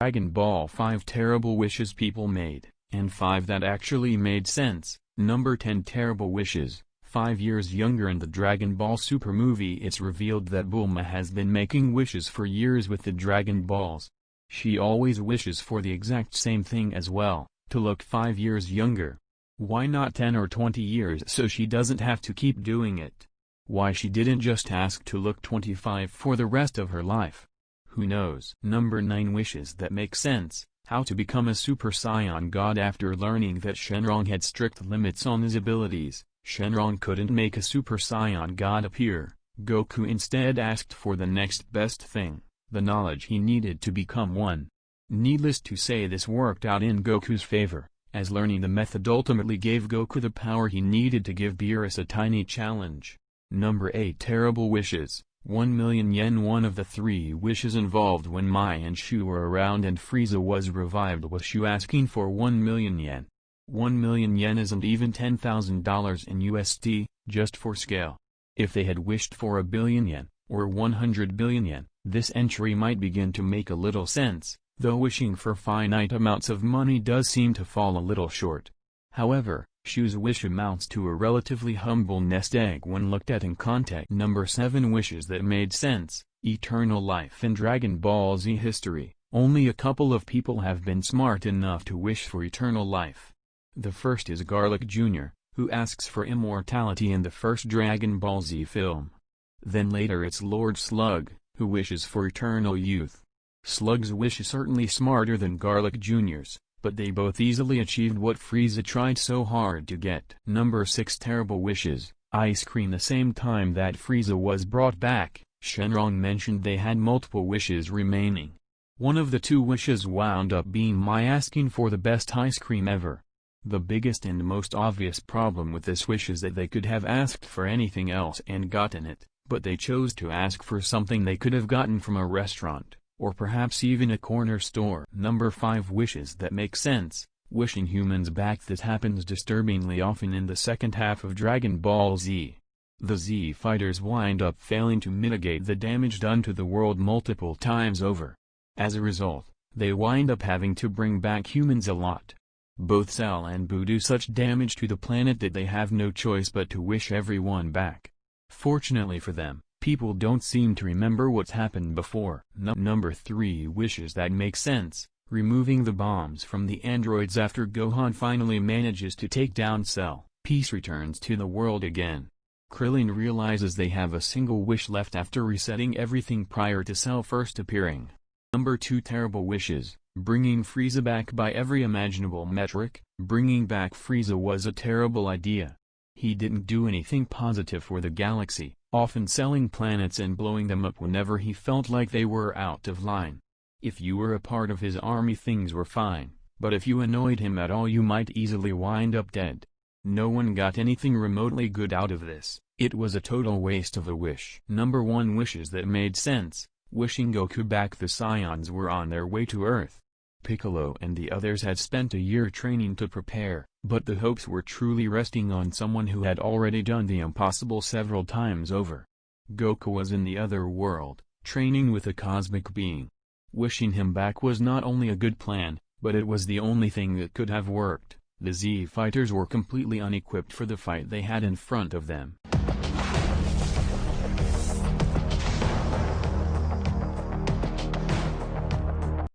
Dragon Ball 5 Terrible Wishes People Made, and 5 that actually made sense. Number 10 Terrible Wishes. 5 years younger in the Dragon Ball Super movie, it's revealed that Bulma has been making wishes for years with the Dragon Balls. She always wishes for the exact same thing as well, to look 5 years younger. Why not 10 or 20 years so she doesn't have to keep doing it? Why she didn't just ask to look 25 for the rest of her life? Who knows? Number 9 Wishes that make sense. How to become a Super Saiyan God. After learning that Shenron had strict limits on his abilities, Shenron couldn't make a Super Saiyan God appear. Goku instead asked for the next best thing, the knowledge he needed to become one. Needless to say, this worked out in Goku's favor, as learning the method ultimately gave Goku the power he needed to give Beerus a tiny challenge. Number 8 Terrible Wishes. 1 million yen. One of the 3 wishes involved when Mai and Shu were around and Frieza was revived was Shu asking for 1 million yen. 1 million yen isn't even $10,000 in USD, just for scale. If they had wished for 1 billion yen, or 100 billion yen, this entry might begin to make a little sense, though wishing for finite amounts of money does seem to fall a little short. However, Shu's wish amounts to a relatively humble nest egg when looked at in context. Number 7 Wishes that made sense. Eternal life. In Dragon Ball Z history, only a couple of people have been smart enough to wish for eternal life. The first is Garlic Jr., who asks for immortality in the first Dragon Ball Z film. Then later it's Lord Slug, who wishes for eternal youth. Slug's wish is certainly smarter than Garlic Jr.'s, but they both easily achieved what Frieza tried so hard to get. Number 6 Terrible Wishes. Ice cream. The same time that Frieza was brought back, Shenron mentioned they had multiple wishes remaining. One of the 2 wishes wound up being Mai asking for the best ice cream ever. The biggest and most obvious problem with this wish is that they could have asked for anything else and gotten it, but they chose to ask for something they could have gotten from a restaurant, or perhaps even a corner store. Number 5 Wishes that make sense. Wishing humans back. This happens disturbingly often in the second half of Dragon Ball Z. The Z fighters wind up failing to mitigate the damage done to the world multiple times over. As a result, they wind up having to bring back humans a lot. Both Cell and Boo do such damage to the planet that they have no choice but to wish everyone back. Fortunately for them, people don't seem to remember what's happened before. Number 3 Wishes that make sense. Removing the bombs from the androids. After Gohan finally manages to take down Cell, peace returns to the world again. Krillin realizes they have a single wish left after resetting everything prior to Cell first appearing. Number 2 Terrible Wishes. Bringing Frieza back. By every imaginable metric, bringing back Frieza was a terrible idea. He didn't do anything positive for the galaxy, often selling planets and blowing them up whenever he felt like they were out of line. If you were a part of his army, things were fine, but if you annoyed him at all, you might easily wind up dead. No one got anything remotely good out of this. It was a total waste of a wish. Number 1 Wishes that made sense. Wishing Goku back. The Saiyans were on their way to Earth. Piccolo and the others had spent a year training to prepare, but the hopes were truly resting on someone who had already done the impossible several times over. Goku was in the other world, training with a cosmic being. Wishing him back was not only a good plan, but it was the only thing that could have worked. The Z fighters were completely unequipped for the fight they had in front of them.